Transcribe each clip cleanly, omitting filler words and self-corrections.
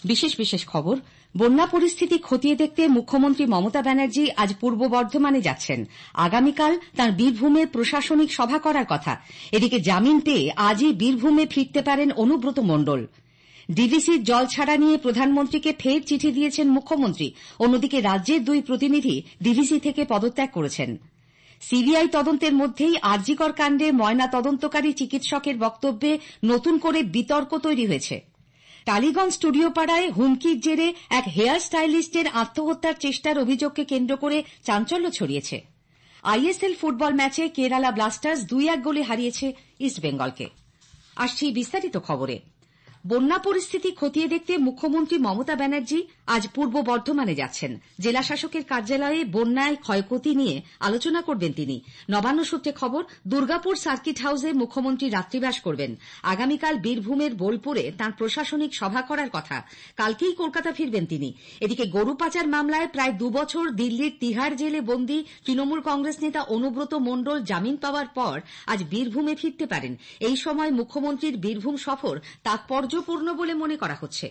বিশেষ বিশেষ খবর। বন্যা পরিস্থিতি খতিয়ে দেখতে মুখ্যমন্ত্রী মমতা ব্যানার্জি আজ পূর্ব বর্ধমানে যাচ্ছেন। আগামীকাল তাঁর বীরভূমে প্রশাসনিক সভা করার কথা। এদিকে জামিন পেয়ে আজই বীরভূমে ফিরতে পারেন অনুব্রত মণ্ডল। ডিভিসির জল ছাড়া নিয়ে প্রধানমন্ত্রীকে ফের চিঠি দিয়েছেন মুখ্যমন্ত্রী। অন্যদিকে রাজ্যের 2 প্রতিনিধি ডিভিসি থেকে পদত্যাগ করেছেন। সিবিআই তদন্তের মধ্যেই আরজিকর কাণ্ডে ময়না তদন্তকারী চিকিৎসকের বক্তব্যে নতুন করে বিতর্ক তৈরি হয়েছে। টালিগঞ্জ স্টুডিও পাড়ায় হুমকির জেরে এক হেয়ার স্টাইলিস্টের আত্মহত্যার চেষ্টার অভিযোগকে কেন্দ্র করে চাঞ্চল্য ছড়িয়েছে। আইএসএল ফুটবল ম্যাচে কেরালা ব্লাস্টার্স 2-1 গোলে হারিয়েছে ইস্টবেঙ্গলকে। আসছি বিস্তারিত খবরে। বন্যা পরিস্থিতি খতিয়ে দেখতে মুখ্যমন্ত্রী মমতা ব্যানার্জি আজ পূর্ব বর্ধমানে যাচ্ছেন। জেলা শাসকের কার্যালয়ে বন্যায় ক্ষয়ক্ষতি নিয়ে আলোচনা করবেন তিনি। নবান্ন সূত্রে খবর, দুর্গাপুর সার্কিট হাউসে মুখ্যমন্ত্রী রাত্রিবাস করবেন। আগামীকাল বীরভূমের বোলপুরে তাঁর প্রশাসনিক সভা করার কথা। কালকেই কলকাতা ফিরবেন তিনি। এদিকে গরু পাচার মামলায় প্রায় 2 বছর দিল্লির তিহার জেলে বন্দী তৃণমূল কংগ্রেস নেতা অনুব্রত মণ্ডল জামিন পাওয়ার পর আজ বীরভূমে ফিরতে পারেন। এই সময় মুখ্যমন্ত্রীর বীরভূম সফর তাৎপর্যপূর্ণ বলে মনে করা হচ্ছে।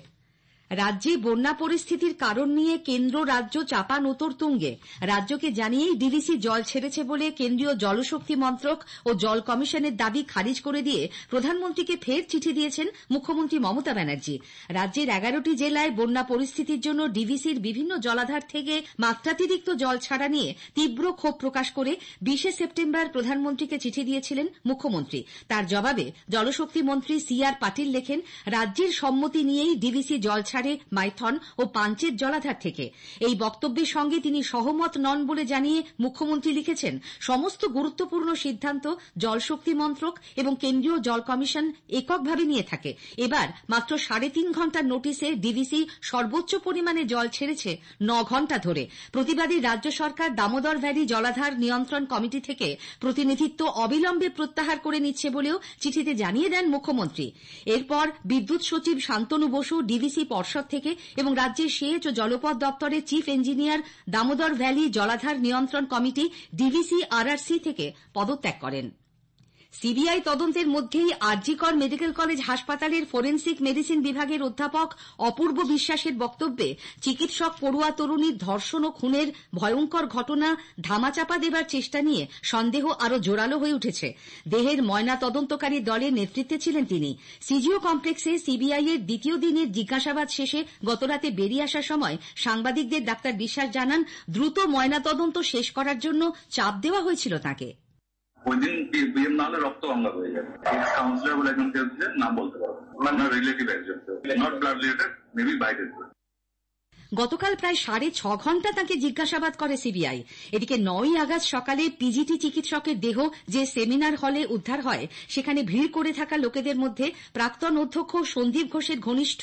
রাজ্যে বন্যা পরিস্থিতির কারণ নিয়ে কেন্দ্র রাজ্য চাপানোতর তুঙ্গে। রাজ্যকে জানিয়েই ডিভিসি জল ছেড়েছে বলে কেন্দ্রীয় জলশক্তি মন্ত্রক ও জল কমিশনের দাবি খারিজ করে দিয়ে প্রধানমন্ত্রীকে ফের চিঠি দিয়েছেন মুখ্যমন্ত্রী মমতা ব্যানার্জি। রাজ্যের 11টি জেলায় বন্যা পরিস্থিতির জন্য ডিভিসির বিভিন্ন জলাধার থেকে মাত্রাতিরিক্ত জল ছাড়া নিয়ে তীব্র ক্ষোভ প্রকাশ করে 20 সেপ্টেম্বর প্রধানমন্ত্রীকে চিঠি দিয়েছিলেন মুখ্যমন্ত্রী। তার জবাবে জলশক্তি মন্ত্রী CR পাটিল লেখেন, রাজ্যের সম্মতি নিয়েই ডিভিসি জল ছাড়ে মাইথন ও পাঞ্চেত জলাধার থেকে। এই বক্তব্যের সঙ্গে তিনি সহমত নন বলে জানিয়ে মুখ্যমন্ত্রী লিখেছেন, সমস্ত গুরুত্বপূর্ণ সিদ্ধান্ত জলশক্তি মন্ত্রক এবং কেন্দ্রীয় জল কমিশন এককভাবে নিয়ে থাকে। এবার মাত্র 3.5 ঘন্টার নোটিশে ডিভিসি সর্বোচ্চ পরিমাণে জল ছেড়েছে 9 ঘন্টা ধরে। প্রতিবাদী রাজ্য সরকার দামোদর ভ্যালি জলাধার নিয়ন্ত্রণ কমিটি থেকে প্রতিনিধিত্ব অবিলম্বে প্রত্যাহার করে নিচ্ছে বলেও চিঠিতে জানিয়ে দেন মুখ্যমন্ত্রী। এরপর বিদ্যুৎ সচিব শান্তনু বসু ডিভিসি পর্ষদ থেকে এবং রাজ্যের সেচ ও জলপথ দপ্তরের চিফ ইঞ্জিনিয়ার দামোদর ভ্যালি জলাধার নিয়ন্ত্রণ কমিটি ডিভিসি RRC থেকে পদত্যাগ করেন। সিবিআই তদন্তের মধ্যেই আরজিকর মেডিকেল কলেজ হাসপাতালের ফরেনসিক মেডিসিন বিভাগের অধ্যাপক অপূর্ব বিশ্বাসের বক্তব্যে চিকিৎসক পড়ুয়া তরুণীর ধর্ষণ ও খুনের ভয়ঙ্কর ঘটনা ধামাচাপা দেবার চেষ্টা নিয়ে সন্দেহ আরও জোরালো হয়ে উঠেছে। দেহের ময়না তদন্তকারী দলের নেতৃত্বে ছিলেন তিনি। সিজিও কমপ্লেক্সে সিবিআই এর 2য় দিনের জিজ্ঞাসাবাদ শেষে গতরাতে বেরিয়ে আসার সময় সাংবাদিকদের ডাক্তার বিশ্বাস জানান, দ্রুত ময়না তদন্ত শেষ করার জন্য চাপ দেওয়া হয়েছিল তাঁকে। ওই দিন বিএম না হলে রক্ত গঙ্গা হয়ে যাবে। কাউন্সিলর বলে একজন কেউ ছিলেন, নাম বলতে পারবো না, রিলেটিভ একজন, নট ব্লাড রিলেটেড, মেবি বাইরে। গতকাল প্রায় 6.5 ঘন্টা তাঁকে জিজ্ঞাসাবাদ করে সিবিআই। এদিকে 9ই আগস্ট সকালে পিজিটি চিকিৎসকের দেহ যে সেমিনার হলে উদ্ধার হয়, সেখানে ভিড় করে থাকা লোকেদের মধ্যে প্রাক্তন অধ্যক্ষ সন্দীপ ঘোষের ঘনিষ্ঠ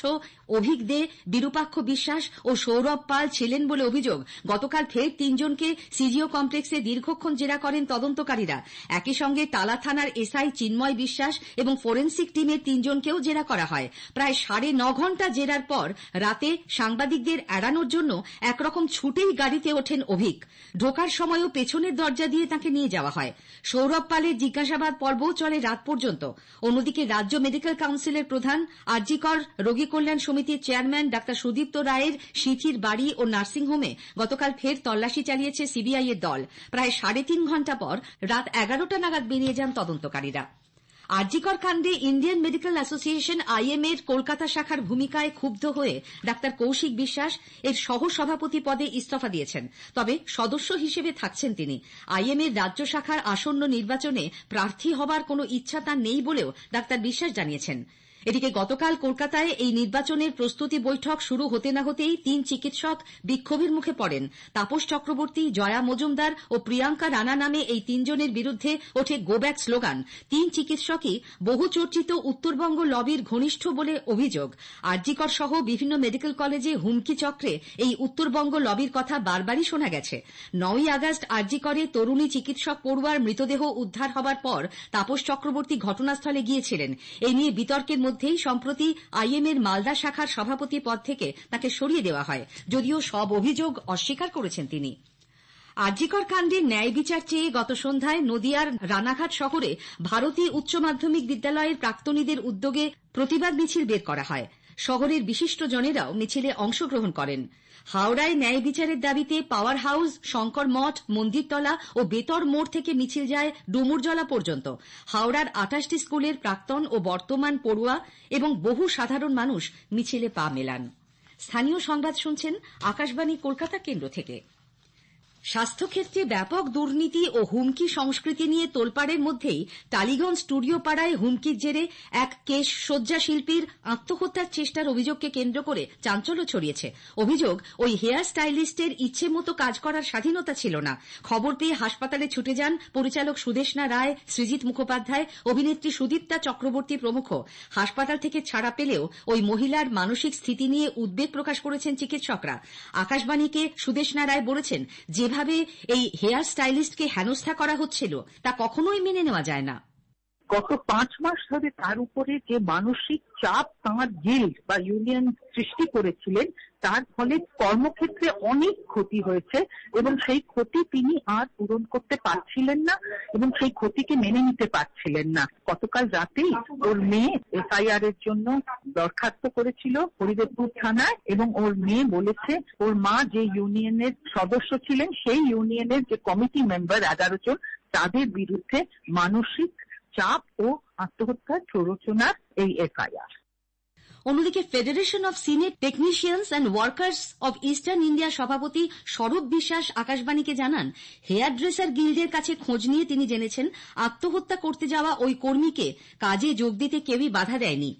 অভিক দে, বিরূপাক্ষ বিশ্বাস ও সৌরভ পাল ছিলেন বলে অভিযোগ। গতকাল ফের 3 জনকে সিজিও কমপ্লেক্সে দীর্ঘক্ষণ জেরা করেন তদন্তকারীরা। একই সঙ্গে টালা থানার এসআই চিন্ময় বিশ্বাস এবং ফরেনসিক টিমের 3 জনকেও জেরা করা হয়। প্রায় 9.5 ঘন্টা জেরার পর রাতে সাংবাদিকদের এড়ানোর জন্য একরকম ছুটেই গাড়িতে ওঠেন অভিক। ঢোকার সময়ও পেছনের দরজা দিয়ে তাঁকে নিয়ে যাওয়া হয়। সৌরভ পালের জিজ্ঞাসাবাদ পর্বও চলে রাত পর্যন্ত। অন্যদিকে রাজ্য মেডিকেল কাউন্সিলের প্রধান, আরজিকর রোগী কল্যাণ সমিতির চেয়ারম্যান ডাক্তার সুদীপ্ত রায়ের সিঁথির বাড়ি ও নার্সিংহোমে গতকাল ফের তল্লাশি চালিয়েছে সিবিআই এর দল। প্রায় 3.5 ঘন্টা পর রাত 11টা নাগাদ বেরিয়ে যান তদন্তকারীরা। আরজিকর কাণ্ডে ইন্ডিয়ান মেডিকেল অ্যাসোসিয়েশন IM এর কলকাতা শাখার ভূমিকায় ক্ষুব্ধ হয়ে ডাক্তার কৌশিক বিশ্বাস এর সহ সভাপতি পদে ইস্তফা দিয়েছেন। তবে সদস্য হিসেবে থাকছেন তিনি। IM এর রাজ্য শাখার আসন্ন নির্বাচনে প্রার্থী হবার কোনো ইচ্ছা তাঁর নেই বলেও ডাক্তার বিশ্বাস জানিয়েছেন। এদিকে গতকাল কলকাতায় এই নির্বাচনের প্রস্তুতি বৈঠক শুরু হতে না হতেই 3 চিকিৎসক বিক্ষোভের মুখে পড়েন। তাপস চক্রবর্তী, জয়া মজুমদার ও প্রিয়াঙ্কা রানা নামে এই 3 জনের বিরুদ্ধে ওঠে গো ব্যাক স্লোগান। 3 চিকিৎসকই বহুচর্চিত উত্তরবঙ্গ লবির ঘনিষ্ঠ বলে অভিযোগ। আরজিকর সহ বিভিন্ন মেডিকেল কলেজে হুমকি চক্রে এই উত্তরবঙ্গ লবির কথা বারবারই শোনা গেছে। 9ই আগস্ট আরজিকরে তরুণী চিকিৎসক পড়ুয়ার মৃতদেহ উদ্ধার হবার পর তাপস চক্রবর্তী ঘটনাস্থলে গিয়েছিলেন। এই নিয়ে বিতর্কের মধ্যেই সম্প্রতি IM এর মালদা শাখার সভাপতি পদ থেকে তাকে সরিয়ে দেওয়া হয়, যদিও সব অভিযোগ অস্বীকার করেছেন তিনি। আরজিকর কাণ্ডে ন্যায় বিচার চেয়ে গত সন্ধ্যায় নদিয়ার রানাঘাট শহরে ভারতী উচ্চ মাধ্যমিক বিদ্যালয়ের প্রাক্তনীদের উদ্যোগে প্রতিবাদ মিছিল বের করা হয়। শহরের বিশিষ্টজনেরাও মিছিলে অংশগ্রহণ করেন। হাওড়ায় ন্যায় বিচারের দাবিতে পাওয়ার হাউস, শঙ্কর মঠ, মন্দিরতলা ও বেতর মোড় থেকে মিছিল যায় ডুমুরজলা পর্যন্ত। হাওড়ার 28টি স্কুলের প্রাক্তন ও বর্তমান পড়ুয়া এবং বহু সাধারণ মানুষ মিছিলে পা মেলান। স্থানীয় সংবাদ শুনছেন আকাশবাণী কলকাতা কেন্দ্র থেকে। স্বাস্থ্যক্ষেত্রে ব্যাপক দুর্নীতি ও হুমকি সংস্কৃতি নিয়ে তোলপাড়ের মধ্যেই টালিগঞ্জ স্টুডিও পাড়ায় হুমকির জেরে এক কেশ সজ্জা শিল্পীর আত্মহত্যার চেষ্টার অভিযোগকে কেন্দ্র করে চাঞ্চল্য ছড়িয়েছে। অভিযোগ, ওই হেয়ার স্টাইলিস্টের ইচ্ছে মতো কাজ করার স্বাধীনতা ছিল না। খবর পেয়ে হাসপাতালে ছুটে যান পরিচালক সুদেষ্ণা রায়, সৃজিত মুখোপাধ্যায়, অভিনেত্রী সুদীপ্তা চক্রবর্তী প্রমুখ। হাসপাতাল থেকে ছাড়া পেলেও ওই মহিলার মানসিক স্থিতি নিয়ে উদ্বেগ প্রকাশ করেছেন চিকিৎসকরা। আকাশবাণীকে সুদেষ্ণা রায় বলেছেন, যেভাবে এই হেয়ার স্টাইলিস্টকে হেনস্থা করা হচ্ছিল তা কখনোই মেনে নেওয়া যায় না। গত 5 মাস ধরে তার উপরে যে মানসিক চাপ তাঁর গিল্ড বা ইউনিয়ন সৃষ্টি করেছিলেন, তার ফলে কর্মক্ষেত্রে অনেক ক্ষতি হয়েছে এবং সেই ক্ষতি তিনি আর পূরণ করতে পারছিলেন না এবং সেই ক্ষতিকে মেনে নিতে পারছিলেন না। গতকাল রাতেই ওর মেয়ে এফআইআর এর জন্য দরখাস্ত করেছিল হরিদেবপুর থানায় এবং ওর মেয়ে বলেছে ওর মা যে ইউনিয়নের সদস্য ছিলেন সেই ইউনিয়নের যে কমিটি মেম্বার 11 জন, তাদের বিরুদ্ধে মানসিক চাপ ও আত্মহত্যার প্ররোচনার এই এফআইআর। অন্যদিকে federation of senate technicians and workers of eastern India সভাপতি স্বরূপ বিশ্বাস আকাশবাণীকে জানান, হেয়ার ড্রেসার গিল্ডের কাছে খোঁজ নিয়ে তিনি জেনেছেন আত্মহত্যা করতে যাওয়া ওই কর্মীকে কাজে যোগ দিতে কেউই বাধা দেয়নি।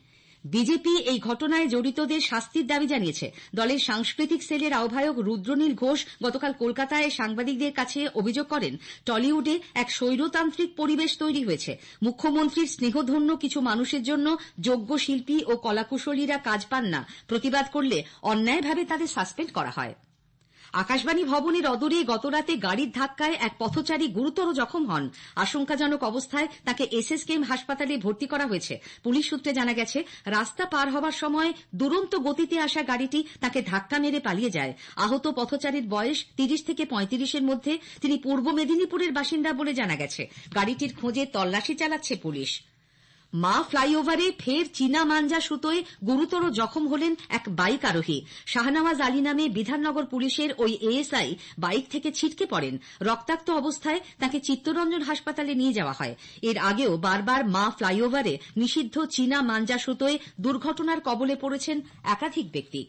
বিজেপি এই ঘটনায় জড়িতদের শাস্তির দাবি জানিয়েছে। দলের সাংস্কৃতিক সেলের আহ্বায়ক রুদ্রনীল ঘোষ গতকাল কলকাতায় সাংবাদিকদের কাছে অভিযোগ করেন, টলিউডে এক স্বৈরতান্ত্রিক পরিবেশ তৈরি হয়েছে। মুখ্যমন্ত্রীর স্নেহধন্য কিছু মানুষের জন্য যোগ্য শিল্পী ও কলাকুশলীরা কাজ পান না। প্রতিবাদ করলে অন্যায়ভাবে তাদের সাসপেন্ড করা হয়। আকাশবাণী ভবনের অদূরে গতরাতে গাড়ির ধাক্কায় এক পথচারী গুরুতর জখম হন। আশঙ্কাজনক অবস্থায় তাকে এসএসকেএম হাসপাতালে ভর্তি করা হয়েছে। পুলিশ সূত্রে জানা গেছে, রাস্তা পার হবার সময় দুরন্ত গতিতে আসা গাড়িটি তাকে ধাক্কা মেরে পালিয়ে যায়। আহত পথচারীর বয়স 30 থেকে 35-এর মধ্যে। তিনি পূর্ব মেদিনীপুরের বাসিন্দা বলে জানা গেছে। গাড়িটির খোঁজে তল্লাশি চালাচ্ছে পুলিশ। মা ফ্লাইওভারে ফের চীনা মাঞ্জা সুতোয় গুরুতর জখম হলেন এক বাইক আরোহী। শাহনওয়াজ আলী নামে বিধাননগর পুলিশের ওই এএসআই বাইক থেকে ছিটকে পড়েন। রক্তাক্ত অবস্থায় তাকে চিত্তরঞ্জন হাসপাতালে নিয়ে যাওয়া হয়। এর আগেও বারবার মা ফ্লাইওভারে নিষিদ্ধ চীনা মাঞ্জা সুতোয় দুর্ঘটনার কবলে পড়েছেন একাধিক ব্যক্তি।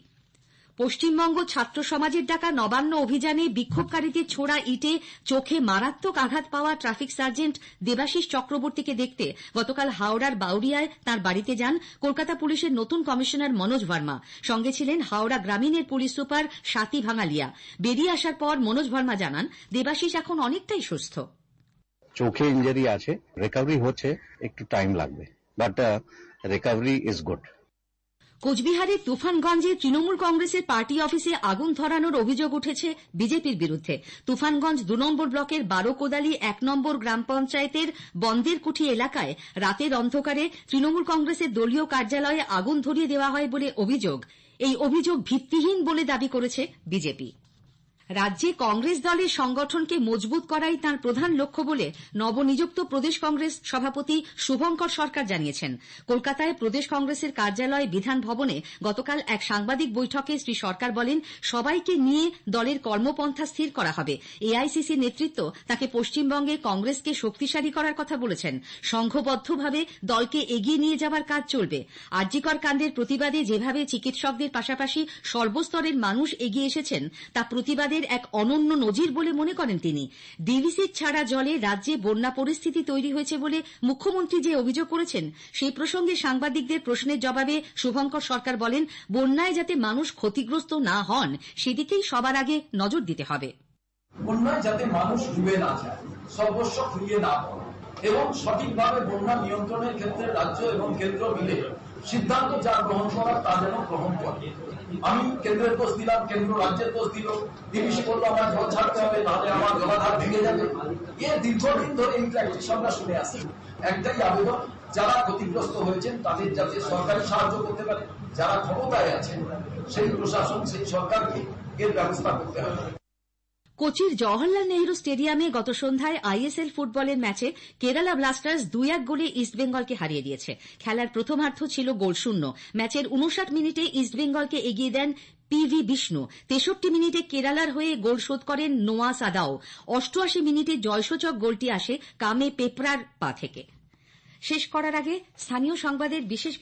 পশ্চিমবঙ্গ ছাত্র সমাজের ডাকা নবান্ন অভিযানে বিক্ষোভকারীদের ছোড়া ইটে চোখে মারাত্মক আঘাত পাওয়া ট্রাফিক সার্জেন্ট দেবাশিস চক্রবর্তীকে দেখতে গতকাল হাওড়ার বাউরিয়ায় তাঁর বাড়িতে যান কলকাতা পুলিশের নতুন কমিশনার মনোজ ভার্মা। সঙ্গে ছিলেন হাওড়া গ্রামীণের পুলিশ সুপার স্বাতী ভাঙালিয়া। বেরিয়ে আসার পর মনোজ ভার্মা জানান, দেবাশিস এখন অনেকটাই সুস্থ। চোখে ইনজারি আছে, রিকভারি হচ্ছে, একটু টাইম লাগবে, বাট রিকভারি ইজ গুড। কোচবিহারের তুফানগঞ্জে তৃণমূল কংগ্রেসের পার্টি অফিসে আগুন ধরানোর অভিযোগ উঠেছে বিজেপির বিরুদ্ধে। তুফানগঞ্জ 2 নম্বর ব্লকের 12 কোদালি 1 নম্বর গ্রাম পঞ্চায়েতের বন্দের কুঠি এলাকায় রাতের অন্ধকারে তৃণমূল কংগ্রেসের দলীয় কার্যালয়ে আগুন ধরিয়ে দেওয়া হয় বলে অভিযোগ। এই অভিযোগ ভিত্তিহীন বলে দাবি করেছে বিজেপি। রাজ্যে কংগ্রেস দলের সংগঠনকে মজবুত করাই তাঁর প্রধান লক্ষ্য বলে নবনিযুক্ত প্রদেশ কংগ্রেস সভাপতি শুভঙ্কর সরকার জানিয়েছেন। কলকাতায় প্রদেশ কংগ্রেসের কার্যালয় বিধান ভবনে গতকাল এক সাংবাদিক বৈঠকে শ্রী সরকার বলেন, সবাইকে নিয়ে দলের কর্মপন্থা স্থির করা হবে। এআইসিসি নেতৃত্ব তাকে পশ্চিমবঙ্গে কংগ্রেসকে শক্তিশালী করার কথা বলেছেন। সংঘবদ্ধভাবে দলকে এগিয়ে নিয়ে যাওয়ার কাজ চলবে। আরজিকর কাণ্ডের প্রতিবাদে যেভাবে চিকিৎসকদের পাশাপাশি সর্বস্তরের মানুষ এগিয়ে এসেছেন তা প্রতিবাদের এক অনন্য নজির বলে মনে করেন তিনি। ডিভিসির ছাড়া জলে রাজ্যে বন্যা পরিস্থিতি তৈরি হয়েছে বলে মুখ্যমন্ত্রী যে অভিযোগ করেছেন, সেই প্রসঙ্গে সাংবাদিকদের প্রশ্নের জবাবে শুভঙ্কর সরকার বলেন, বন্যায় যাতে মানুষ ক্ষতিগ্রস্ত না হন সেদিকেই সবার আগে নজর দিতে হবে। বন্যায় যাতে মানুষ ডুবে না যায়, সর্বস্ব ফুরিয়ে না পড়ে এবং সঠিকভাবে বন্যা নিয়ন্ত্রণের ক্ষেত্রে রাজ্য এবং কেন্দ্র মিলে সিদ্ধান্ত যা গ্রহণ করার তা যেন গ্রহণ করে। আমি কেন্দ্রের দোষ দিলাম, কেন্দ্র রাজ্যের দোষ দিল, ডিভিসি বললো আমার জল ছাড়তে হবে, তাহলে আমার জলাধার ভেঙে যাবে। দীর্ঘদিন ধরে এই প্র্যাকটিস আমরা শুনে আসছি। একটাই আবেদন, যারা ক্ষতিগ্রস্ত হয়েছেন তাদের যাতে সরকারি সাহায্য করতে পারে, যারা ক্ষমতায় আছেন সেই প্রশাসন সেই সরকারকে এর ব্যবস্থা করতে হবে। কোচির জওহরলাল নেহরু স্টেডিয়ামে গত সন্ধ্যায় আইএসএল ফুটবলের ম্যাচে কেরালা ব্লাস্টার্স 2-1 গোলে ইস্টবেঙ্গলকে হারিয়ে দিয়েছে। খেলার প্রথমার্ধ ছিল গোলশূন্য। ম্যাচের 59 মিনিটে ইস্টবেঙ্গলকে এগিয়ে দেন পিভি বিষ্ণু। 63 মিনিটে কেরালার হয়ে গোল শোধ করেন নোয়া সাদাও। 88 মিনিটে জয়সূচক গোলটি আসে কামে পেপরার পা থেকে। শেষ করার আগে স্থানীয় সংবাদের বিশেষ